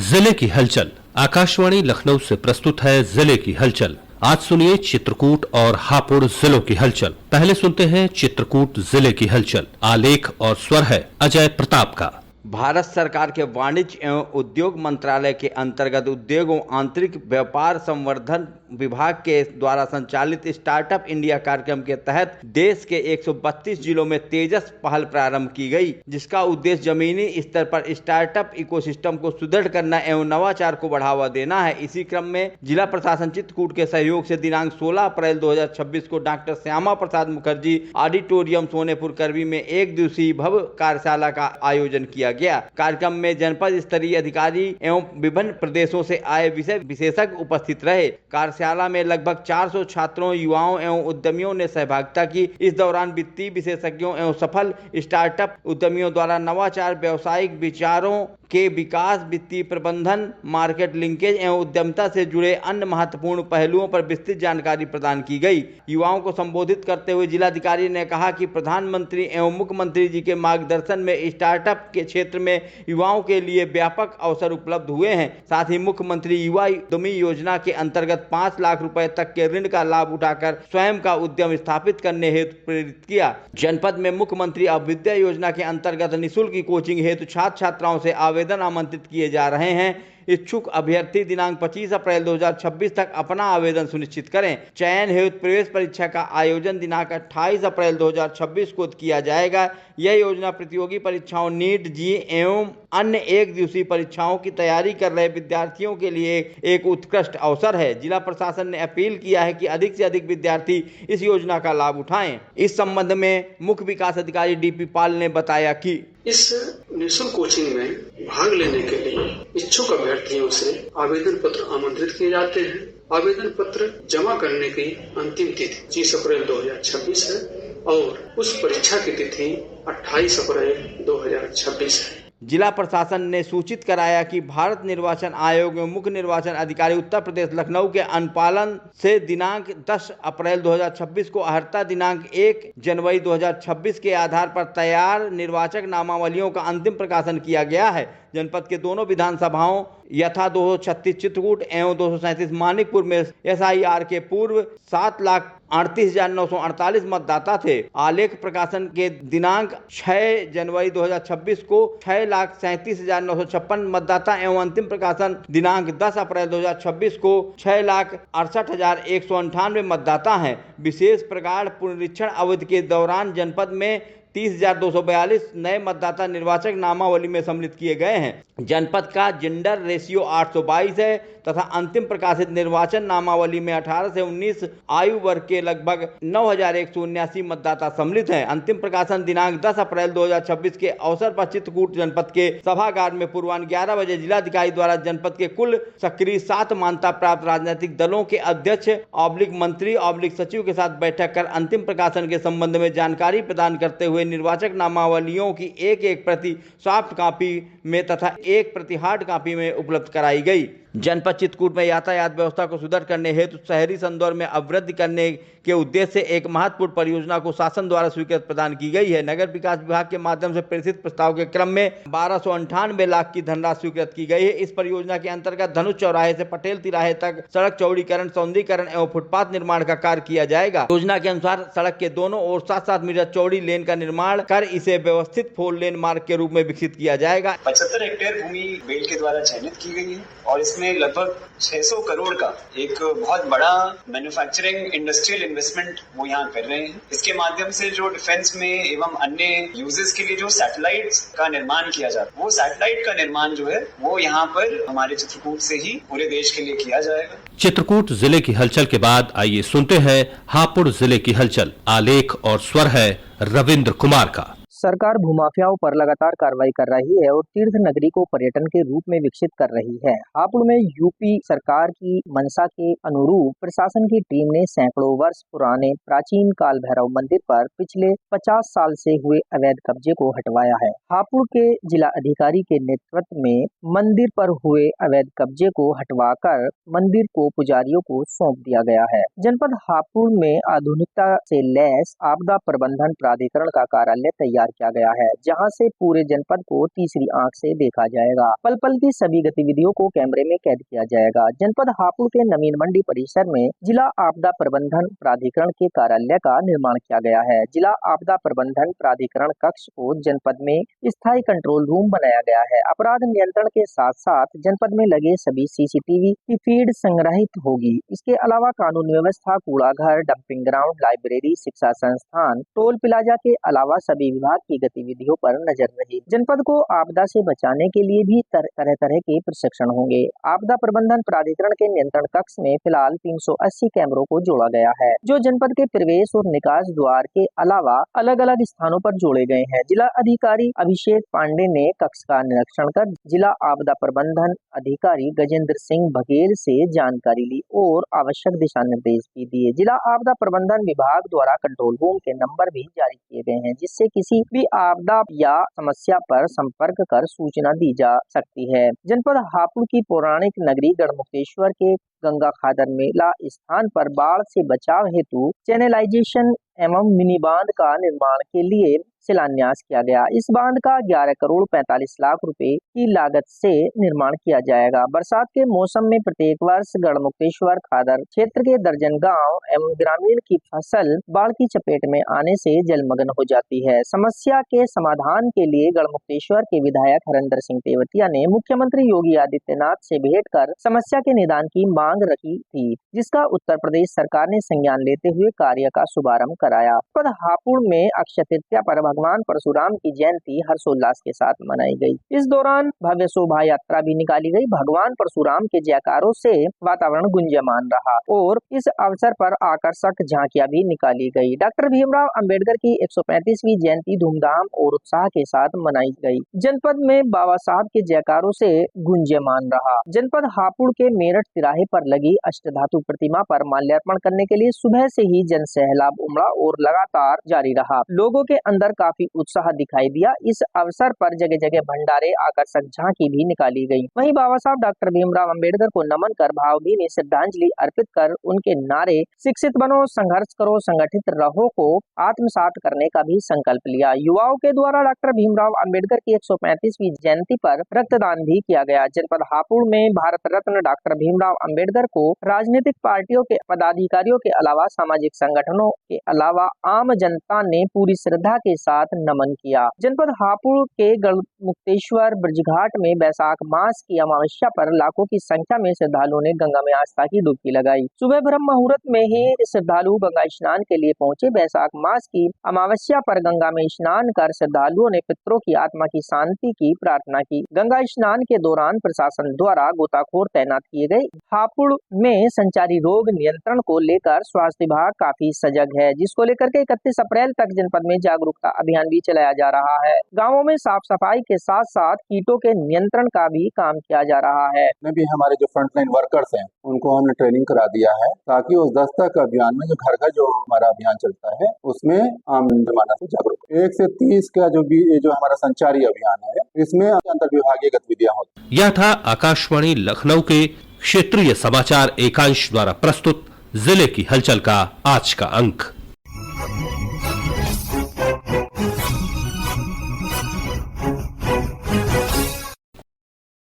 जिले की हलचल। आकाशवाणी लखनऊ से प्रस्तुत है जिले की हलचल। आज सुनिए चित्रकूट और हापुड़ जिलों की हलचल। पहले सुनते हैं चित्रकूट जिले की हलचल। आलेख और स्वर है अजय प्रताप का। भारत सरकार के वाणिज्य एवं उद्योग मंत्रालय के अंतर्गत उद्योग एवं आंतरिक व्यापार संवर्धन विभाग के द्वारा संचालित स्टार्टअप इंडिया कार्यक्रम के तहत देश के 132 जिलों में तेजस पहल प्रारंभ की गई, जिसका उद्देश्य जमीनी स्तर पर स्टार्टअप इकोसिस्टम को सुदृढ़ करना एवं नवाचार को बढ़ावा देना है। इसी क्रम में जिला प्रशासन चित्रकूट के सहयोग से दिनांक 16 अप्रैल 2026 को डॉक्टर श्यामा प्रसाद मुखर्जी ऑडिटोरियम सोनेपुर करवी में एक दिवसीय भव्य कार्यशाला का आयोजन किया गया। कार्यक्रम में जनपद स्तरीय अधिकारी एवं विभिन्न प्रदेशों से आए विषय विशेषज्ञ उपस्थित रहे। कार्यशाला में लगभग 400 छात्रों, युवाओं एवं उद्यमियों ने सहभागिता की। इस दौरान वित्तीय विशेषज्ञों एवं सफल स्टार्टअप उद्यमियों द्वारा नवाचार, व्यावसायिक विचारों के विकास, वित्तीय प्रबंधन, मार्केट लिंकेज एवं उद्यमिता से जुड़े अन्य महत्वपूर्ण पहलुओं पर विस्तृत जानकारी प्रदान की गई। युवाओं को संबोधित करते हुए जिलाधिकारी ने कहा कि प्रधानमंत्री एवं मुख्यमंत्री जी के मार्गदर्शन में स्टार्टअप के क्षेत्र में युवाओं के लिए व्यापक अवसर उपलब्ध हुए हैं। साथ ही मुख्यमंत्री युवा उद्यमी योजना के अंतर्गत 5 लाख रुपए तक के ऋण का लाभ उठाकर स्वयं का उद्यम स्थापित करने हेतु प्रेरित किया। जनपद में मुख्यमंत्री अभ्युदय योजना के अंतर्गत निःशुल्क कोचिंग हेतु छात्र छात्राओं से आवेदन आमंत्रित किए जा रहे हैं। इच्छुक अभ्यर्थी दिनांक 25 अप्रैल 2026 तक अपना आवेदन सुनिश्चित करें। चयन हेतु प्रवेश परीक्षा का आयोजन दिनांक 28 अप्रैल 2026 को किया जाएगा। यह योजना प्रतियोगी परीक्षाओं नीट, जी एवं अन्य एक दिवसीय परीक्षाओं की तैयारी कर रहे विद्यार्थियों के लिए एक उत्कृष्ट अवसर है। जिला प्रशासन ने अपील किया है कि अधिक से अधिक विद्यार्थी इस योजना का लाभ उठाएं। इस संबंध में मुख्य विकास अधिकारी डीपी पाल ने बताया कि इस निःशुल्क कोचिंग में भाग लेने के लिए इच्छुक अभ्यर्थियों से आवेदन पत्र आमंत्रित किए जाते हैं। आवेदन पत्र जमा करने की अंतिम तिथि 25 अप्रैल 2026 है और उस परीक्षा की तिथि 28 अप्रैल 2026 है। जिला प्रशासन ने सूचित कराया कि भारत निर्वाचन आयोग में मुख्य निर्वाचन अधिकारी उत्तर प्रदेश लखनऊ के अनुपालन से दिनांक 10 अप्रैल 2026 को अहर्ता दिनांक 1 जनवरी 2026 के आधार पर तैयार निर्वाचक नामावलियों का अंतिम प्रकाशन किया गया है। जनपद के दोनों विधानसभाओं यथा 236 चित्रकूट एवं 237 मानिकपुर में SIR के पूर्व 7,38,948 मतदाता थे। आलेख प्रकाशन के दिनांक 6 जनवरी 2026 को 6,37,956 मतदाता एवं अंतिम प्रकाशन दिनांक 10 अप्रैल 2026 को 6,68,198 मतदाता हैं। विशेष प्रगाढ़ पुनरीक्षण अवधि के दौरान जनपद में 30,242 नए मतदाता निर्वाचक नामावली में सम्मिलित किए गए हैं। जनपद का जेंडर रेशियो 822 है तथा अंतिम प्रकाशित निर्वाचन नामावली में 18 से 19 आयु वर्ग के लगभग 9,179 मतदाता सम्मिलित हैं। अंतिम प्रकाशन दिनांक 10 अप्रैल 2026 के अवसर पर चित्रकूट जनपद के सभागार में पूर्वाह्न 11 बजे जिलाधिकारी द्वारा जनपद के कुल सक्रिय 7 मान्यता प्राप्त राजनीतिक दलों के अध्यक्ष मंत्री सचिव के साथ बैठक कर अंतिम प्रकाशन के संबंध में जानकारी प्रदान करते हुए निर्वाचक नामावलियों की एक प्रति सॉफ्ट कॉपी में तथा एक प्रति हार्ड कॉपी में उपलब्ध कराई गई। जनपद चित्रकूट में यातायात व्यवस्था को सुदृढ़ करने हेतु शहरी संदौर में अभिवृद्धि करने के उद्देश्य से एक महत्वपूर्ण परियोजना को शासन द्वारा स्वीकृति प्रदान की गई है। नगर विकास विभाग के माध्यम से प्रेषित प्रस्ताव के क्रम में 1298 लाख की धनराशि स्वीकृत की गई है। इस परियोजना के अंतर्गत धनुष चौराहे से पटेल तिराहे तक सड़क चौड़ीकरण, सौंदर्यीकरण एवं फुटपाथ निर्माण का कार्य किया जाएगा। योजना के अनुसार सड़क के दोनों ओर 7-7 मीटर चौड़ी लेन का निर्माण कर इसे व्यवस्थित 4 लेन मार्ग के रूप में विकसित किया जाएगा। 75 हेक्टेयर भूमि बेल के द्वारा चयनित की गई है और इसमें लगभग 600 करोड़ का एक बहुत बड़ा मैन्युफैक्चरिंग इंडस्ट्रियल इन्वेस्टमेंट वो यहाँ कर रहे हैं। इसके माध्यम से जो डिफेंस में एवं अन्य यूजेस के लिए जो सैटेलाइट्स का निर्माण किया जाता है, वो सैटेलाइट का निर्माण जो है वो यहाँ पर हमारे चित्रकूट से ही पूरे देश के लिए किया जाएगा। चित्रकूट जिले की हलचल के बाद आइए सुनते हैं हापुड़ जिले की हलचल। आलेख और स्वर है रविंद्र कुमार का। सरकार भूमाफियाओं पर लगातार कार्रवाई कर रही है और तीर्थ नगरी को पर्यटन के रूप में विकसित कर रही है। हापुड़ में यूपी सरकार की मंशा के अनुरूप प्रशासन की टीम ने सैकड़ों वर्ष पुराने प्राचीन काल भैरव मंदिर पर पिछले 50 साल से हुए अवैध कब्जे को हटवाया है। हापुड़ के जिला अधिकारी के नेतृत्व में मंदिर पर हुए अवैध कब्जे को हटवाकर मंदिर को पुजारियों को सौंप दिया गया है। जनपद हापुड़ में आधुनिकता से लैस आपदा प्रबंधन प्राधिकरण का कार्यालय तैयार किया गया है, जहां से पूरे जनपद को तीसरी आंख से देखा जाएगा। पल पल की सभी गतिविधियों को कैमरे में कैद किया जाएगा। जनपद हापुड़ के नवीन मंडी परिसर में जिला आपदा प्रबंधन प्राधिकरण के कार्यालय का निर्माण किया गया है। जिला आपदा प्रबंधन प्राधिकरण कक्ष को जनपद में स्थायी कंट्रोल रूम बनाया गया है। अपराध नियंत्रण के साथ साथ जनपद में लगे सभी सीसीटीवी की फीड संग्रहित होगी। इसके अलावा कानून व्यवस्था, कूड़ा घर, डंपिंग ग्राउंड, लाइब्रेरी, शिक्षा संस्थान, टोल प्लाजा के अलावा सभी विभाग की गतिविधियों पर नजर रहेगी। जनपद को आपदा से बचाने के लिए भी तरह तरह के प्रशिक्षण होंगे। आपदा प्रबंधन प्राधिकरण के नियंत्रण कक्ष में फिलहाल 380 कैमरों को जोड़ा गया है, जो जनपद के प्रवेश और निकास द्वार के अलावा अलग अलग स्थानों पर जोड़े गए हैं। जिला अधिकारी अभिषेक पांडे ने कक्ष का निरीक्षण कर जिला आपदा प्रबंधन अधिकारी गजेंद्र सिंह बघेल से जानकारी ली और आवश्यक दिशा निर्देश भी दिए। जिला आपदा प्रबंधन विभाग द्वारा कंट्रोल रूम के नंबर भी जारी किए गए हैं, जिससे किसी भी आपदा या समस्या पर संपर्क कर सूचना दी जा सकती है। जनपद हापुड़ की पौराणिक नगरी गढ़मुक्तेश्वर के गंगा खादर मेला स्थान पर बाढ़ से बचाव हेतु चैनलाइजेशन एवं मिनी बांध का निर्माण के लिए शिलान्यास किया गया। इस बांध का 11 करोड़ 45 लाख रुपए की लागत से निर्माण किया जाएगा। बरसात के मौसम में प्रत्येक वर्ष गढ़मुक्तेश्वर खादर क्षेत्र के दर्जन गांव एवं ग्रामीण की फसल बाढ़ की चपेट में आने से जलमग्न हो जाती है। समस्या के समाधान के लिए गढ़मुक्तेश्वर के विधायक हरेंद्र सिंह तेवतिया ने मुख्यमंत्री योगी आदित्यनाथ से भेंट कर समस्या के निदान की मांग रखी थी, जिसका उत्तर प्रदेश सरकार ने संज्ञान लेते हुए कार्य का शुभारंभ कराया। हापुड़ में अक्षय तृतीया पर भगवान परशुराम की जयंती हर्षोल्लास के साथ मनाई गई। इस दौरान भव्य शोभा यात्रा भी निकाली गई। भगवान परशुराम के जयकारों से वातावरण गुंजयमान रहा और इस अवसर पर आकर्षक झांकियां भी निकाली गई। डॉक्टर भीमराव अंबेडकर की 135वीं जयंती धूमधाम और उत्साह के साथ मनाई गई। जनपद में बाबा साहब के जयकारों से गुंजयमान रहा। जनपद हापुड़ के मेरठ तिराहे पर लगी अष्टधातु प्रतिमा पर माल्यार्पण करने के लिए सुबह से ही जन सैलाब उमड़ा और लगातार जारी रहा। लोगों के अंदर काफी उत्साह दिखाई दिया। इस अवसर पर जगह जगह भंडारे, आकर्षक झांकी भी निकाली गई। वहीं बाबा साहब डॉक्टर भीमराव अंबेडकर को नमन कर भावभीनी श्रद्धांजलि अर्पित कर उनके नारे शिक्षित बनो, संघर्ष करो, संगठित रहो को आत्मसात करने का भी संकल्प लिया। युवाओं के द्वारा डॉक्टर भीमराव अंबेडकर की 135वीं जयंती पर रक्तदान भी किया गया। जनपद हापुड़ में भारत रत्न डॉक्टर भीमराव अंबेडकर को राजनीतिक पार्टियों के पदाधिकारियों के अलावा सामाजिक संगठनों के अलावा आम जनता ने पूरी श्रद्धा के साथ नमन किया। जनपद हापुड़ के गढ़मुक्तेश्वर ब्रजघाट में बैसाख मास की अमावस्या पर लाखों की संख्या में श्रद्धालुओं ने गंगा में आस्था की डुबकी लगाई। सुबह ब्रह्म मुहूर्त में ही श्रद्धालु गंगा स्नान के लिए पहुंचे। बैसाख मास की अमावस्या पर गंगा में स्नान कर श्रद्धालुओं ने पितरों की आत्मा की शांति की प्रार्थना की। गंगा स्नान के दौरान प्रशासन द्वारा गोताखोर तैनात किए गए। हापुड़ में संचारी रोग नियंत्रण को लेकर स्वास्थ्य विभाग काफी सजग है, जिसको लेकर के 31 अप्रैल तक जनपद में जागरूकता अभियान भी चलाया जा रहा है। गांवों में साफ सफाई के साथ साथ कीटों के नियंत्रण का भी काम किया जा रहा है। भी हमारे जो फ्रंटलाइन वर्कर्स हैं उनको हमने ट्रेनिंग करा दिया है, ताकि उस दस्तक अभियान में जो घर घर जो हमारा अभियान चलता है उसमें आम जनमानस से जागरूक 1 से 30 का जो हमारा संचारी अभियान है, इसमें अंतर विभागीय गतिविधियां होती। यह था आकाशवाणी लखनऊ के क्षेत्रीय समाचार एकांश द्वारा प्रस्तुत जिले की हलचल का आज का अंक।